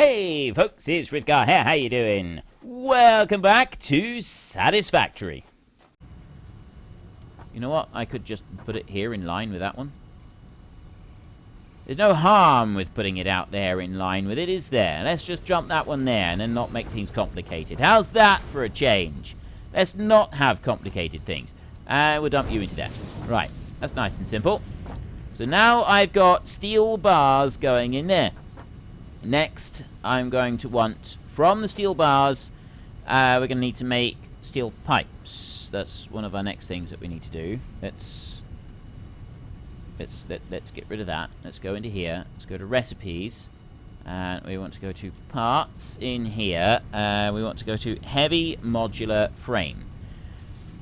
Hey folks, it's Rivgar here. How you doing? Welcome back to Satisfactory. You know what? I could just put it here in line with that one. There's no harm with putting it out there in line with it, is there? Let's just jump that one there and then not make things complicated. How's that for a change? Let's not have complicated things. We'll dump you into there. Right, that's nice and simple. So now I've got steel bars going in there. Next, I'm going to want, from the steel bars, we're going to need to make steel pipes. That's one of our next things that we need to do. Let's get rid of that. Let's go into here. Let's go to recipes. And we want to go to parts in here. We want to go to heavy modular frame.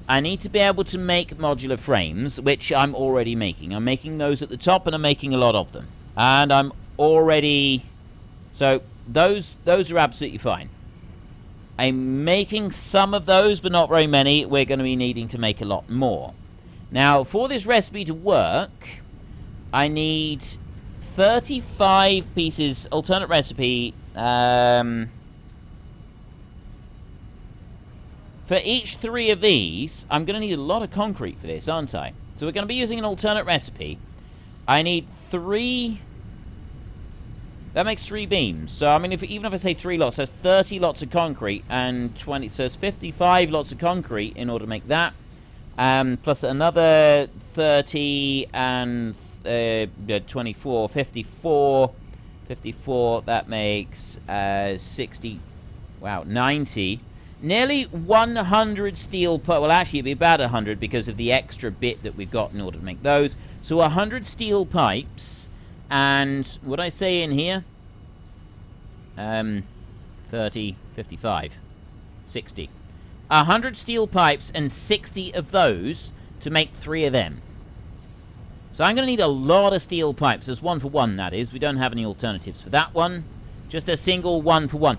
I need to be able to make modular frames, which I'm already making. I'm making those at the top, and I'm making a lot of them. And I'm already... So, those are absolutely fine. I'm making some of those, but not very many. We're going to be needing to make a lot more. Now, for this recipe to work, I need 35 pieces, alternate recipe, for each 3 of these. I'm going to need a lot of concrete for this, aren't I? So we're going to be using an alternate recipe. I need 3... That makes 3 beams. So, I mean, even if I say 3 lots, that's 30 lots of concrete and 20... So, it's 55 lots of concrete in order to make that. Plus another 30 and 24, 54. 54, that makes 60... Wow, 90. Nearly 100 steel... Well, actually, it'd be about 100 because of the extra bit that we've got in order to make those. So, 100 steel pipes... And what I say in here? 30, 55, 60. 100 steel pipes and 60 of those to make 3 of them. So I'm going to need a lot of steel pipes. There's 1 for 1, that is. We don't have any alternatives for that one. Just a single 1 for 1.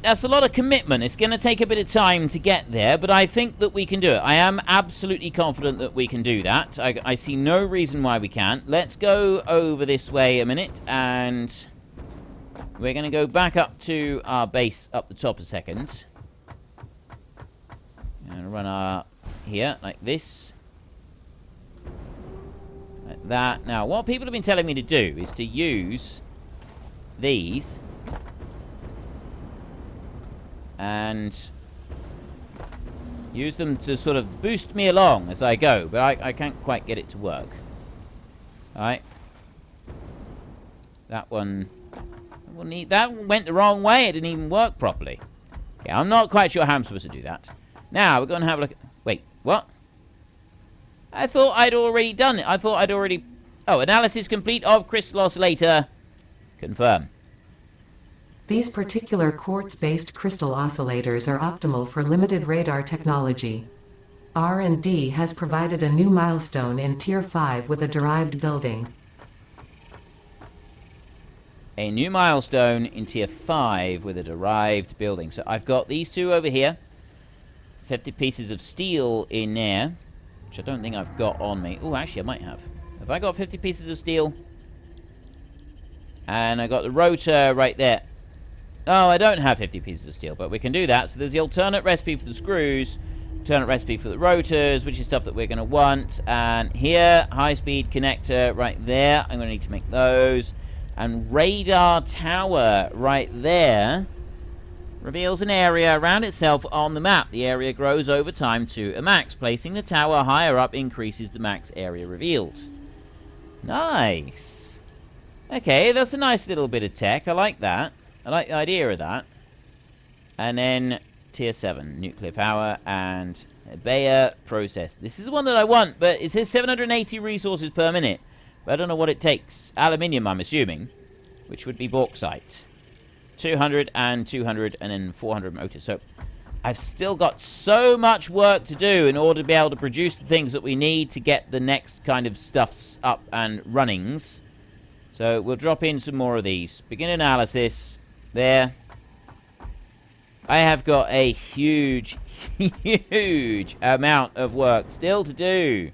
That's a lot of commitment. It's going to take a bit of time to get there, but I think that we can do it. I am absolutely confident that we can do that. I see no reason why we can't. Let's go over this way a minute, and we're going to go back up to our base up the top a second. And run our here, like this. Like that. Now, what people have been telling me to do is to use these... and use them to sort of boost me along as I go, but I can't quite get it to work. Alright. That one that went the wrong way. It didn't even work properly. Okay, I'm not quite sure how I'm supposed to do that. Now, we're going to have a look... Wait, what? I thought I'd already done it. I thought I'd already... Oh, analysis complete of crystal oscillator. Confirm. These particular quartz-based crystal oscillators are optimal for limited radar technology. R&D has provided a new milestone in Tier 5 with a derived building. A new milestone in Tier 5 with a derived building. So I've got these 2 over here. 50 pieces of steel in there, which I don't think I've got on me. Oh, actually, I might have. Have I got 50 pieces of steel? And I got the rotor right there. Oh, I don't have 50 pieces of steel, but we can do that. So there's the alternate recipe for the screws, alternate recipe for the rotors, which is stuff that we're going to want. And here, high-speed connector right there. I'm going to need to make those. And radar tower right there reveals an area around itself on the map. The area grows over time to a max. Placing the tower higher up increases the max area revealed. Nice. Okay, that's a nice little bit of tech. I like that. I like the idea of that. And then Tier 7, nuclear power and Bayer process. This is the one that I want, but it says 780 resources per minute. But I don't know what it takes. Aluminium, I'm assuming, which would be bauxite. 200 and 200 and then 400 motors. So I've still got so much work to do in order to be able to produce the things that we need to get the next kind of stuffs up and runnings. So we'll drop in some more of these. Begin analysis. There. I have got a huge, huge amount of work still to do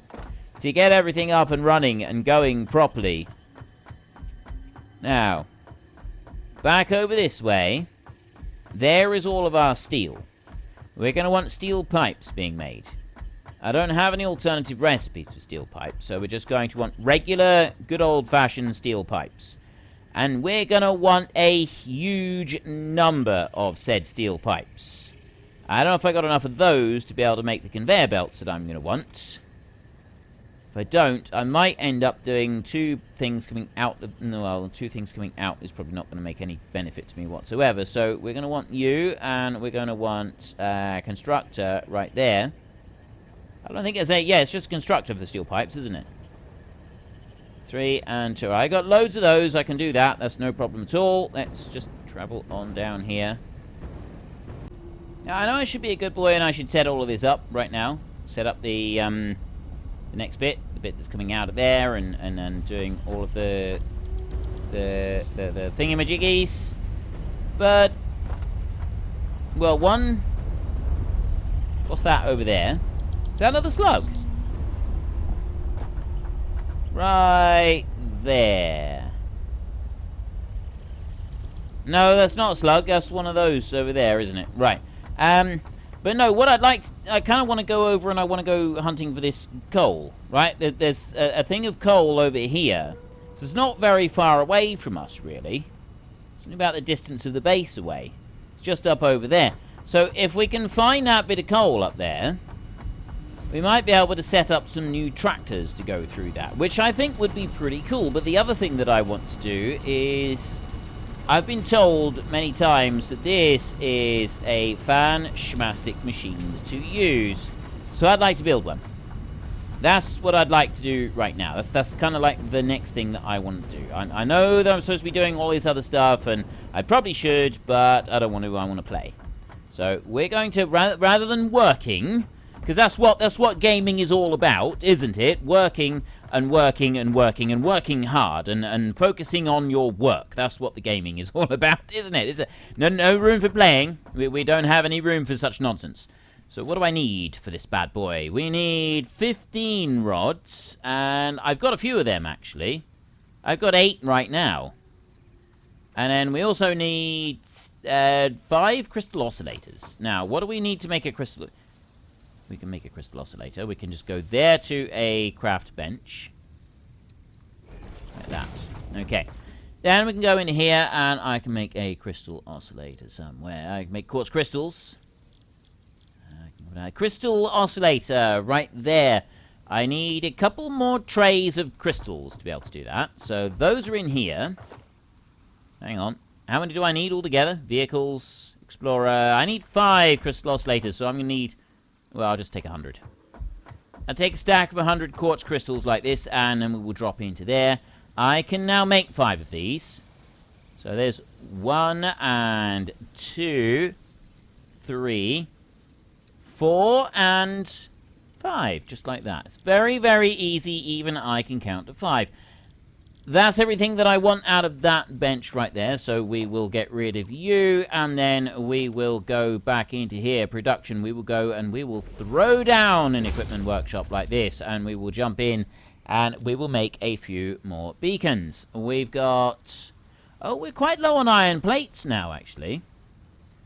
to get everything up and running and going properly. Now, back over this way, there is all of our steel. We're going to want steel pipes being made. I don't have any alternative recipes for steel pipes, so we're just going to want regular, good old-fashioned steel pipes. And we're going to want a huge number of said steel pipes. I don't know if I got enough of those to be able to make the conveyor belts that I'm going to want. If I don't, I might end up doing two things coming out. Well, two things coming out is probably not going to make any benefit to me whatsoever. So we're going to want you, and we're going to want constructor right there. I don't think it's a... Yeah, it's just a constructor for the steel pipes, isn't it? 3 and 2. I got loads of those. I can do that. That's no problem at all. Let's just travel on down here. Now, I know I should be a good boy and I should set all of this up right now. Set up the next bit. The bit that's coming out of there and doing all of the thingamajiggies. But... Well, one... What's that over there? Is that another slug? Right there. No, that's not a slug. That's one of those over there, isn't it? Right. But no, what I'd like to... I kind of want to go over and I want to go hunting for this coal, right? There's a thing of coal over here. So it's not very far away from us, really. It's only about the distance of the base away. It's just up over there. So if we can find that bit of coal up there... We might be able to set up some new tractors to go through that, which I think would be pretty cool. But the other thing that I want to do is... I've been told many times that this is a fan-schmastic machine to use. So I'd like to build one. That's what I'd like to do right now. That's kind of like the next thing that I want to do. I know that I'm supposed to be doing all this other stuff, and I probably should, but I don't want to. I want to play. So we're going to, rather than working... Because that's what gaming is all about, isn't it? Working and working and working and working hard and focusing on your work. That's what the gaming is all about, isn't it? Is it? No room for playing. We don't have any room for such nonsense. So what do I need for this bad boy? We need 15 rods, and I've got a few of them, actually. I've got 8 right now. And then we also need 5 crystal oscillators. Now, what do we need to make a crystal... We can make a crystal oscillator. We can just go there to a craft bench. Like that. Okay. Then we can go in here and I can make a crystal oscillator somewhere. I can make quartz crystals. Crystal oscillator right there. I need a couple more trays of crystals to be able to do that. So those are in here. Hang on. How many do I need altogether? Vehicles, explorer. I need 5 crystal oscillators, so I'm going to need... Well, I'll just take 100. I'll take a stack of 100 quartz crystals like this, and then we will drop into there. I can now make 5 of these. So there's 1 and 2, 3, 4, and 5. Just like that. It's very, very easy. Even I can count to 5. That's everything that I want out of that bench right there. So we will get rid of you, and then we will go back into here. Production, we will go and we will throw down an equipment workshop like this, and we will jump in, and we will make a few more beacons. We've got... Oh, we're quite low on iron plates now, actually.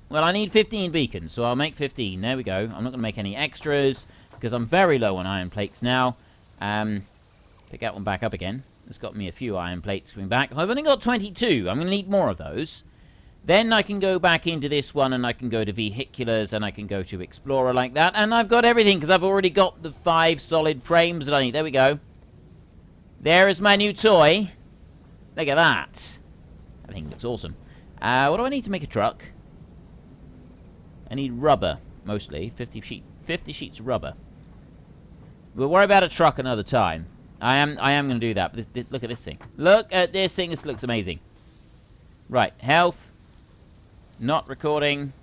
Well, I need 15 beacons, so I'll make 15. There we go. I'm not going to make any extras, because I'm very low on iron plates now. Pick that one back up again. It's got me a few iron plates coming back. I've only got 22. I'm going to need more of those. Then I can go back into this one, and I can go to vehiculars, and I can go to explorer like that. And I've got everything, because I've already got the 5 solid frames that I need. There we go. There is my new toy. Look at that. I think it looks awesome. What do I need to make a truck? I need rubber, mostly. 50 sheets of rubber. We'll worry about a truck another time. I am going to do that. But look at this thing. Look at this thing. This looks amazing. Right. Health. Not recording.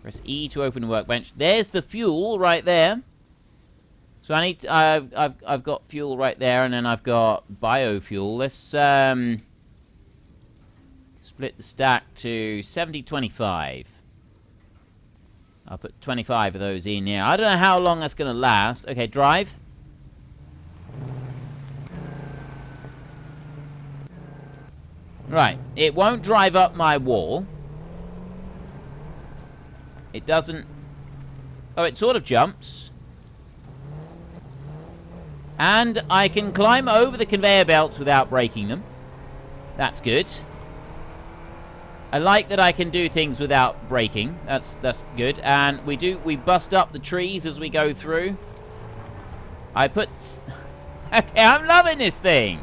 Press E to open the workbench. There's the fuel right there. So I need... I've got fuel right there, and then I've got biofuel. Let's split the stack to 70-25. I'll put 25 of those in here. I don't know how long that's going to last. Okay, drive. Right. It won't drive up my wall. It doesn't... Oh, it sort of jumps. And I can climb over the conveyor belts without breaking them. That's good. I like that I can do things without breaking. That's good. And we bust up the trees as we go through. I put... Okay, I'm loving this thing.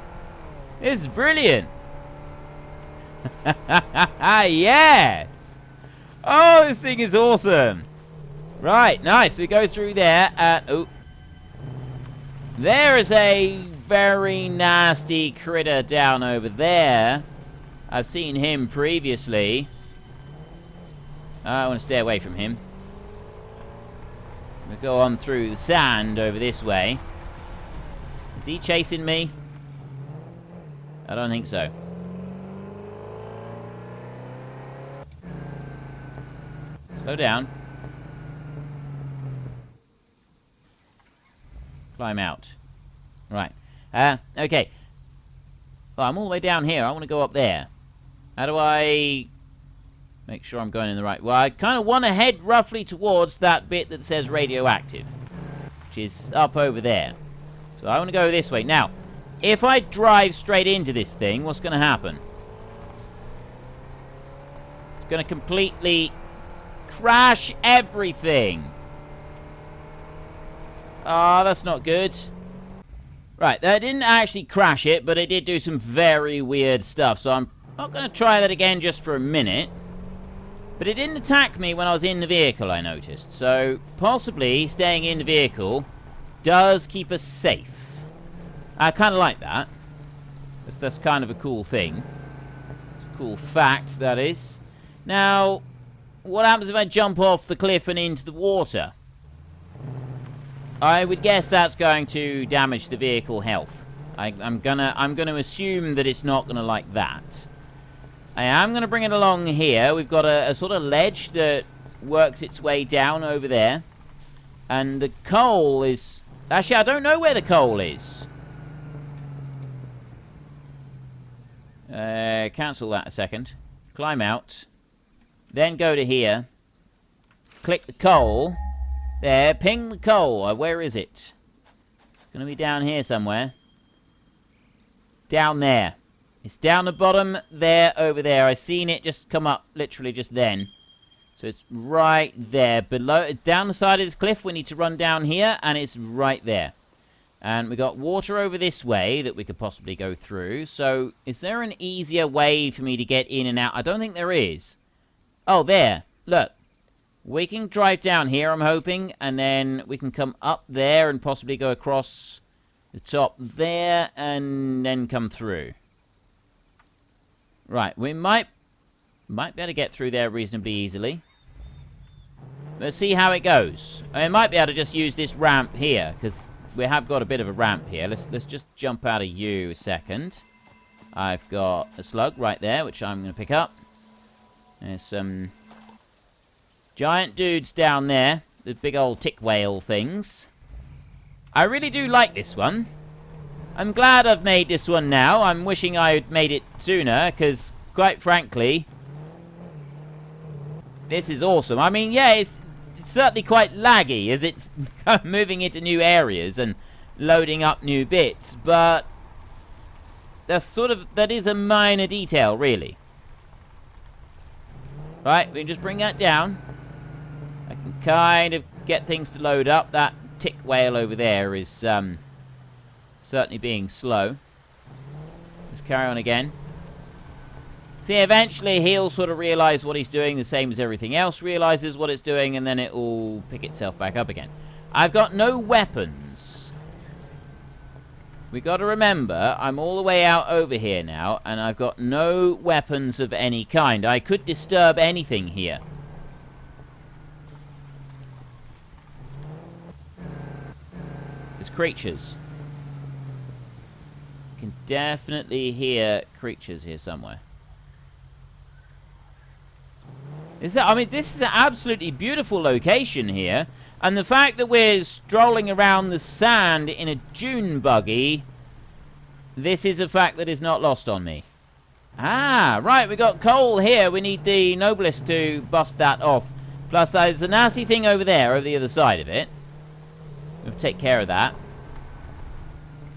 This is brilliant. Yes. Oh, this thing is awesome. Right, nice. We go through there and... Oh. There is a very nasty critter down over there. I've seen him previously. I want to stay away from him. We'll go on through the sand over this way. Is he chasing me? I don't think so. Slow down. Climb out. Right. Okay. Well, I'm all the way down here. I want to go up there. How do I make sure I'm going in the right... Well, I kind of want to head roughly towards that bit that says radioactive, which is up over there. So I want to go this way. Now, if I drive straight into this thing, what's going to happen? It's going to completely crash everything. Ah, that's not good. Right, that didn't actually crash it, but it did do some very weird stuff. So I'm not going to try that again just for a minute. But it didn't attack me when I was in the vehicle, I noticed. So possibly staying in the vehicle does keep us safe. I kind of like that. That's kind of a cool thing. It's a cool fact, that is. Now, what happens if I jump off the cliff and into the water? I would guess that's going to damage the vehicle health. I'm gonna assume that it's not gonna like that. I am gonna bring it along here. We've got a sort of ledge that works its way down over there, and the coal is... Actually, I don't know where the coal is. Cancel that a second. Climb out. Then go to here. Click the coal. There, ping the coal. Where is it? It's going to be down here somewhere. Down there. It's down the bottom there, over there. I seen it just come up literally just then. So it's right there. Below, down the side of this cliff, we need to run down here, and it's right there. And we got water over this way that we could possibly go through. So is there an easier way for me to get in and out? I don't think there is. Oh, there. Look. We can drive down here, I'm hoping, and then we can come up there and possibly go across the top there and then come through. Right, we might be able to get through there reasonably easily. Let's see how it goes. I might be able to just use this ramp here, because we have got a bit of a ramp here. Let's just jump out of you a second. I've got a slug right there, which I'm going to pick up. There's some... giant dudes down there, the big old tick whale things. I really do like this one. I'm glad I've made this one now. I'm wishing I'd made it sooner, because, quite frankly, this is awesome. I mean, yeah, it's certainly quite laggy as it's moving into new areas and loading up new bits, but that is a minor detail, really. Right, we can just bring that down. I can kind of get things to load up. That tick whale over there is certainly being slow. Let's carry on again. See, eventually he'll sort of realize what he's doing, the same as everything else realizes what it's doing, and then it will pick itself back up again. I've got no weapons. We got to remember, I'm all the way out over here now, and I've got no weapons of any kind. I could disturb anything here. There's creatures. You can definitely hear creatures here somewhere. I mean, this is an absolutely beautiful location here. And the fact that we're strolling around the sand in a dune buggy, this is a fact that is not lost on me. Ah, right, we got coal here. We need the Noblest to bust that off. Plus, there's a nasty thing over there, over the other side of it. We'll take care of that.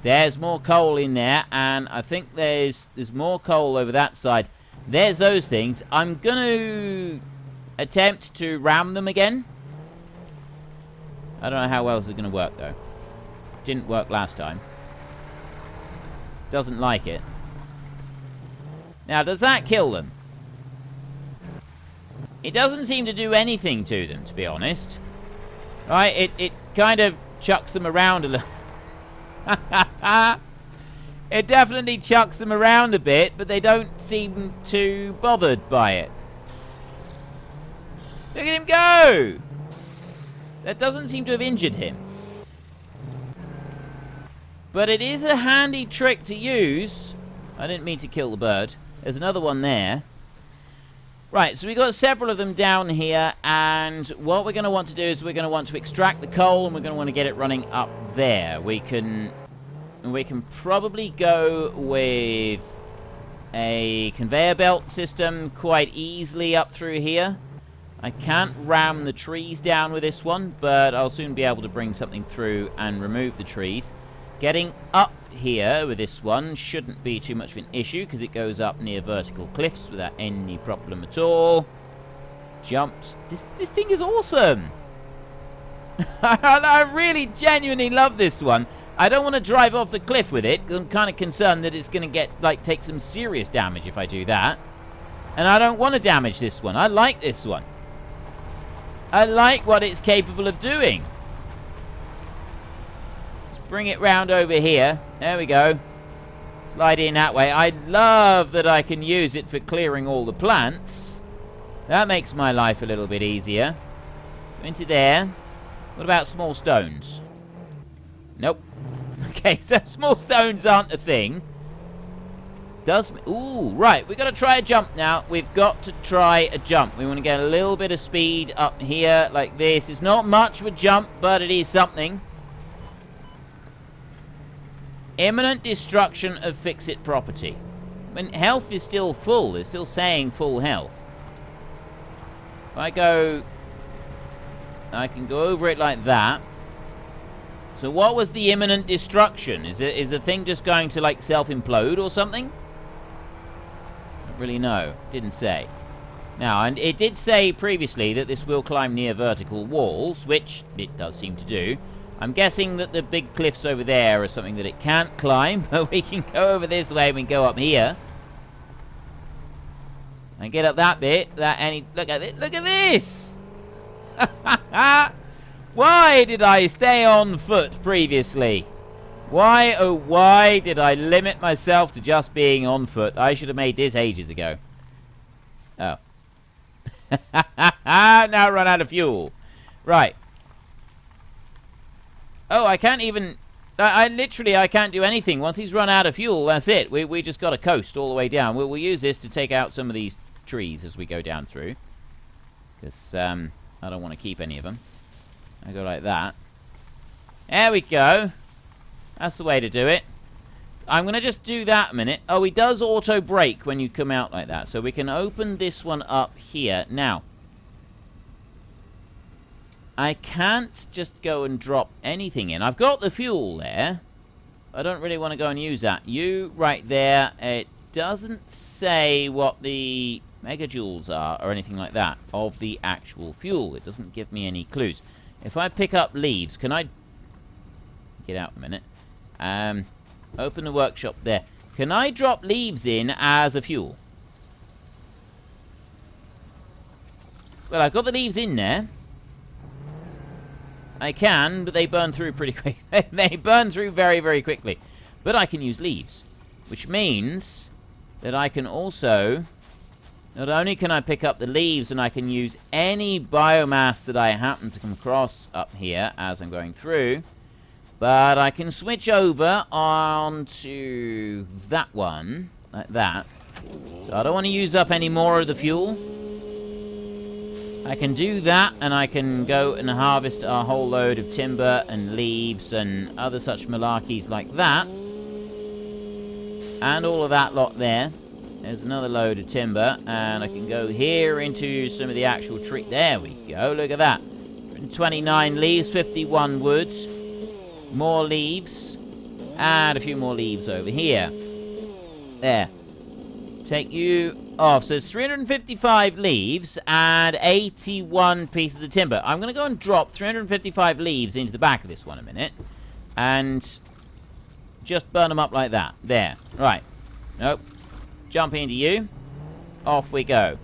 There's more coal in there, and I think there's more coal over that side. There's those things. I'm going to attempt to ram them again. I don't know how well this is going to work, though. Didn't work last time. Doesn't like it. Now, does that kill them? It doesn't seem to do anything to them, to be honest. Right? It kind of chucks them around a little. It definitely chucks them around a bit, but they don't seem too bothered by it. Look at him go! That doesn't seem to have injured him. But it is a handy trick to use. I didn't mean to kill the bird. There's another one there. Right, so we've got several of them down here, and what we're going to want to do is we're going to want to extract the coal, and we're going to want to get it running up there. We can probably go with a conveyor belt system quite easily up through here. I can't ram the trees down with this one, but I'll soon be able to bring something through and remove the trees. Getting up here with this one shouldn't be too much of an issue because it goes up near vertical cliffs without any problem at all. Jumps. This thing is awesome. I really genuinely love this one. I don't want to drive off the cliff with it because I'm kind of concerned that it's going to take some serious damage if I do that. And I don't want to damage this one. I like this one. I like what it's capable of doing. Bring it round over here. There we go. Slide in that way. I love that I can use it for clearing all the plants. That makes my life a little bit easier. Go into there. What about small stones? Nope. Okay, so small stones aren't a thing. Ooh, right. We've got to try a jump now. We've got to try a jump. We want to get a little bit of speed up here like this. It's not much of a jump, but it is something. Imminent destruction of FICSIT property. I mean, health is still full. It's still saying full health. If I go... I can go over it like that. So what was the imminent destruction? Is the thing just going to, like, self-implode or something? Don't really know. Didn't say. Now, and it did say previously that this will climb near vertical walls, which it does seem to do. I'm guessing that the big cliffs over there are something that it can't climb, but we can go over this way and we can go up here. And get up that bit. Look at it. Look at this! Why did I stay on foot previously? Why, oh why did I limit myself to just being on foot? I should have made this ages ago. Oh. Now run out of fuel. Right. Oh, I can't even... I literally can't do anything. Once he's run out of fuel, that's it. We just got to coast all the way down. We'll use this to take out some of these trees as we go down through. Because I don't want to keep any of them. I go like that. There we go. That's the way to do it. I'm going to just do that a minute. Oh, he does auto brake when you come out like that. So we can open this one up here. Now... I can't just go and drop anything in. I've got the fuel there. I don't really want to go and use that. You right there. It doesn't say what the megajoules are or anything like that of the actual fuel. It doesn't give me any clues. If I pick up leaves, can I... Get out a minute. Open the workshop there. Can I drop leaves in as a fuel? Well, I've got the leaves in there. I can, but they burn through pretty quick. They burn through very, very quickly. But I can use leaves, which means that I can also... Not only can I pick up the leaves and I can use any biomass that I happen to come across up here as I'm going through, but I can switch over onto that one, like that. So I don't want to use up any more of the fuel. I can do that, and I can go and harvest a whole load of timber and leaves and other such malarkeys like that. And all of that lot there. There's another load of timber, and I can go here into some of the actual tree. There we go. Look at that. 29 leaves, 51 wood, more leaves, and a few more leaves over here. There. Take you off. So it's 355 leaves and 81 pieces of timber. I'm going to go and drop 355 leaves into the back of this one a minute, and just burn them up like that. There. Right. Nope. Jump into you. Off we go.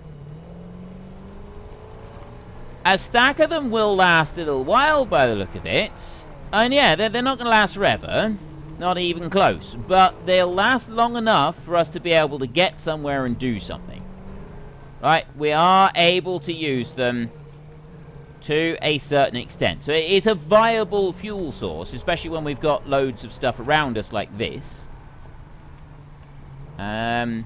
A stack of them will last a little while by the look of it. And yeah, they're not going to last forever. Not even close. But they'll last long enough for us to be able to get somewhere and do something. Right? We are able to use them to a certain extent. So it is a viable fuel source, especially when we've got loads of stuff around us like this. There's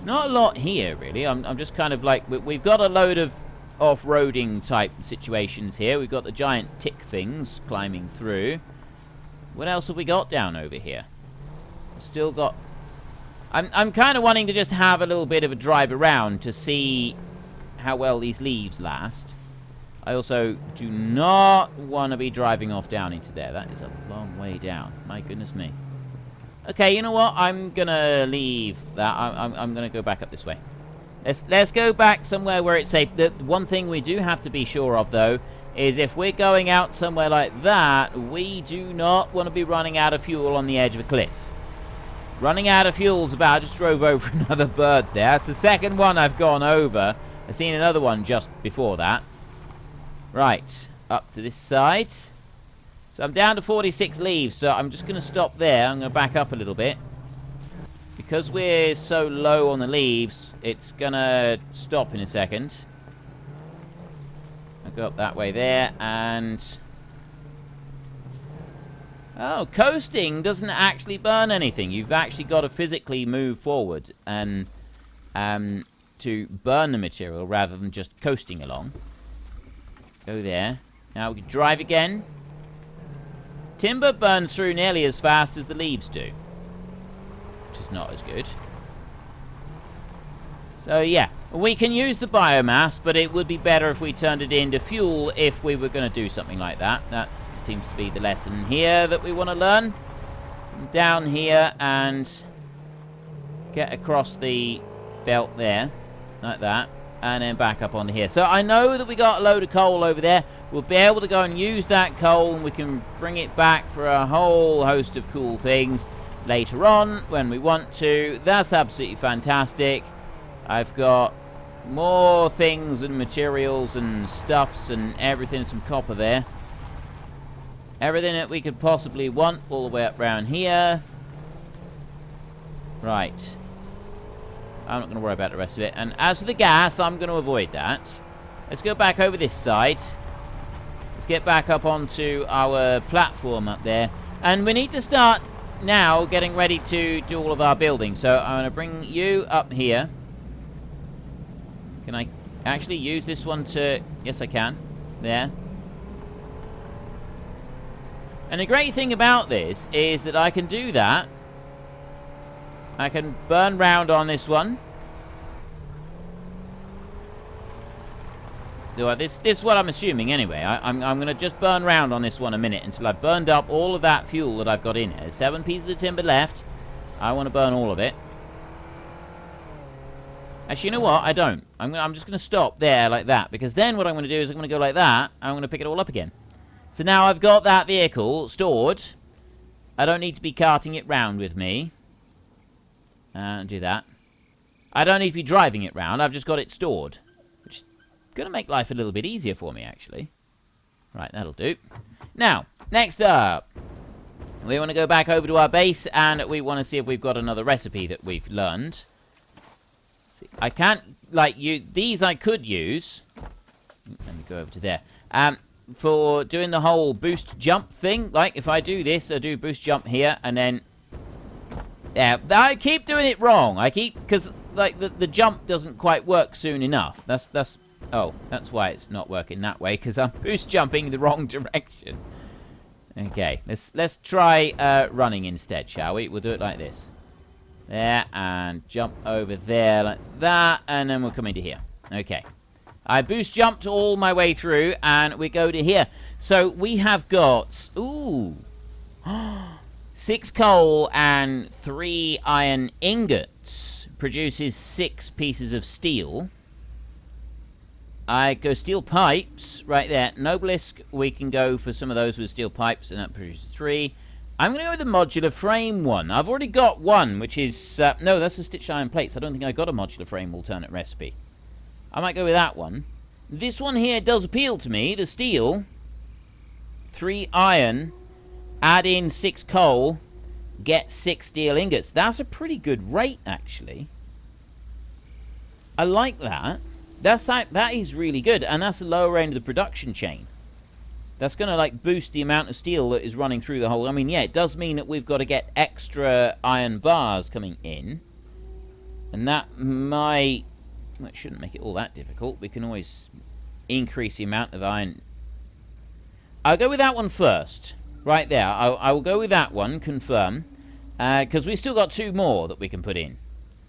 not a lot here, really. I'm just kind of like... We've got a load of off-roading type situations here. We've got the giant tick things climbing through. What else have we got down over here? Still got... I'm kind of wanting to just have a little bit of a drive around to see how well these leaves last. I also do not want to be driving off down into there. That is a long way down. My goodness me. Okay, you know what? I'm going to leave that. I'm going to go back up this way. Let's go back somewhere where it's safe. The one thing we do have to be sure of, though, is if we're going out somewhere like that, we do not want to be running out of fuel on the edge of a cliff. Running out of fuel's about... I just drove over another bird there. That's the second one I've gone over. I've seen another one just before that. Right, up to this side. So I'm down to 46 leaves, so I'm just going to stop there. I'm going to back up a little bit. Because we're so low on the leaves, it's going to stop in a second. I'll go up that way there, and... Oh, coasting doesn't actually burn anything. You've actually got to physically move forward and to burn the material rather than just coasting along. Go there. Now we can drive again. Timber burns through nearly as fast as the leaves do, which is not as good. So yeah, we can use the biomass, but it would be better if we turned it into fuel if we were going to do something like that. That seems to be the lesson here that we want to learn. Down here and get across the belt there, like that, and then back up onto here. So I know that we got a load of coal over there. We'll be able to go and use that coal, and we can bring it back for a whole host of cool things later on when we want to. That's absolutely fantastic. I've got more things and materials and stuffs and everything, some copper there. Everything that we could possibly want all the way up around here. Right. I'm not going to worry about the rest of it. And as for the gas, I'm going to avoid that. Let's go back over this side. Let's get back up onto our platform up there. And we need to start now getting ready to do all of our building. So I'm going to bring you up here. Can I actually use this one to... Yes, I can. There. And the great thing about this is that I can do that. I can burn round on this one. This is what I'm assuming anyway. I'm going to just burn round on this one a minute until I've burned up all of that fuel that I've got in here. 7 pieces of timber left. I want to burn all of it. Actually, you know what? I don't. I'm just going to stop there like that, because then what I'm going to do is I'm going to go like that. I'm going to pick it all up again. So now I've got that vehicle stored. I don't need to be carting it round with me. And do that. I don't need to be driving it round. I've just got it stored. Which is going to make life a little bit easier for me, actually. Right, that'll do. Now, next up. We want to go back over to our base, and we want to see if we've got another recipe that we've learned. See, I can't, like, these I could use. Let me go over to there. For doing the whole boost jump thing. Like, if I do this, I do boost jump here, and then... Yeah, I keep doing it wrong. Because, like, the jump doesn't quite work soon enough. That's why it's not working that way, because I'm boost jumping the wrong direction. Okay, let's try running instead, shall we? We'll do it like this. There, and jump over there like that, and then we'll come into here. Okay. I boost jumped all my way through, and we go to here. So we have got, ooh, 6 coal and 3 iron ingots. Produces 6 pieces of steel. I go steel pipes right there. Noblisk, we can go for some of those with steel pipes, and that produces 3. I'm going to go with the modular frame one. I've already got one, which is... no, that's the stitched iron plates. I don't think I got a modular frame alternate recipe. I might go with that one. This one here does appeal to me. The steel. 3 iron. Add in 6 coal. Get 6 steel ingots. That's a pretty good rate, actually. I like that. That is really good, and that's the lower end of the production chain. That's going to, like, boost the amount of steel that is running through the whole... I mean, yeah, it does mean that we've got to get extra iron bars coming in. And that might... Well, it shouldn't make it all that difficult. We can always increase the amount of iron. I'll go with that one first. Right there. I will go with that one, confirm. Because we've still got 2 more that we can put in.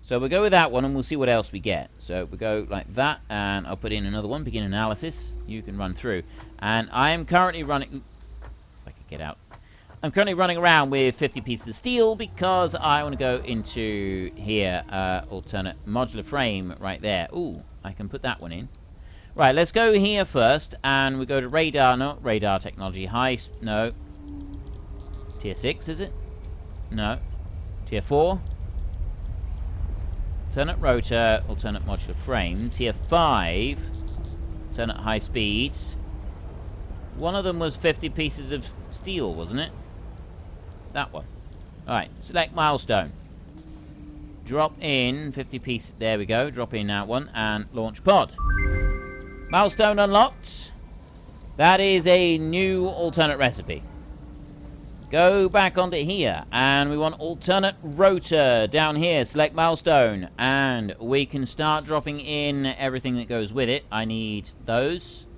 So we'll go with that one, and we'll see what else we get. So we'll go like that, and I'll put in another one, begin analysis. You can run through. And I am currently running... Ooh, if I could get out. I'm currently running around with 50 pieces of steel because I want to go into here, alternate modular frame right there. Ooh, I can put that one in. Right, let's go here first, and we go to radar. No, radar technology. No. Tier 6, is it? No. Tier 4. Alternate rotor, alternate modular frame. Tier 5, alternate high speeds. One of them was 50 pieces of steel, wasn't it? That one. Alright, select milestone. Drop in 50 pieces. There we go. Drop in that one and launch pod. Milestone unlocked. That is a new alternate recipe. Go back onto here, and we want alternate rotor down here. Select milestone, and we can start dropping in everything that goes with it. I need those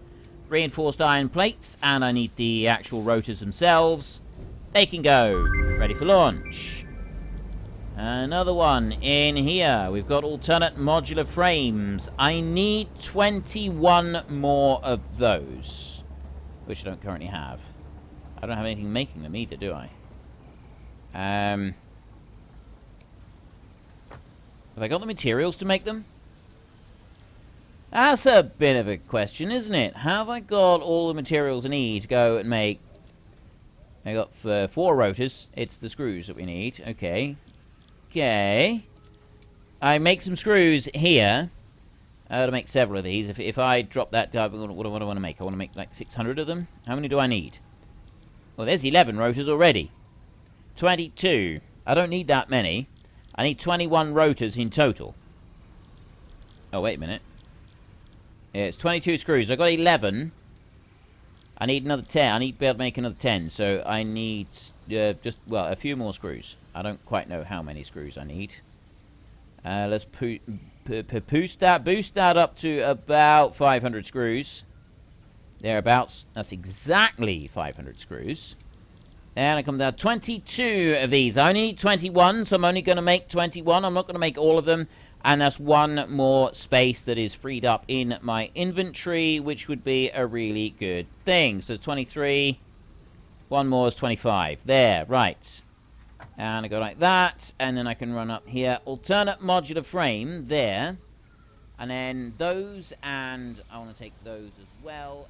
reinforced iron plates, and I need the actual rotors themselves. They can go. Ready for launch. Another one in here. We've got alternate modular frames. I need 21 more of those, which I don't currently have. I don't have anything making them either, do I? Have I got the materials to make them? That's a bit of a question, isn't it? Have I got all the materials I need to go and make... I got 4 rotors. It's the screws that we need. Okay. Okay. I make some screws here. To make several of these. If I drop that down, what do I want to make? I want to make like 600 of them. How many do I need? Well, there's 11 rotors already. 22. I don't need that many. I need 21 rotors in total. Oh, wait a minute. Yeah, it's 22 screws. I've got 11. I need another 10. I need to be able to make another 10. So I need just, well, a few more screws. I don't quite know how many screws I need. Let's boost that up to about 500 screws. Thereabouts. That's exactly 500 screws. And I come down 22 of these. I only need 21, so I'm only going to make 21. I'm not going to make all of them. And that's one more space that is freed up in my inventory, which would be a really good thing. So it's 23. One more is 25. There, right. And I go like that. And then I can run up here. Alternate modular frame there. And then those, and I want to take those as well.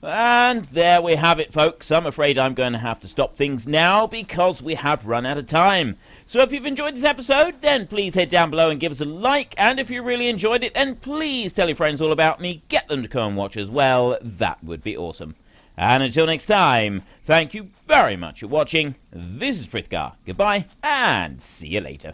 And there we have it, folks. I'm afraid I'm going to have to stop things now because we have run out of time. So if you've enjoyed this episode, then please head down below and give us a like. And if you really enjoyed it, then please tell your friends all about me. Get them to come and watch as well. That would be awesome. And until next time, thank you very much for watching. This is Frithgar. Goodbye, and see you later.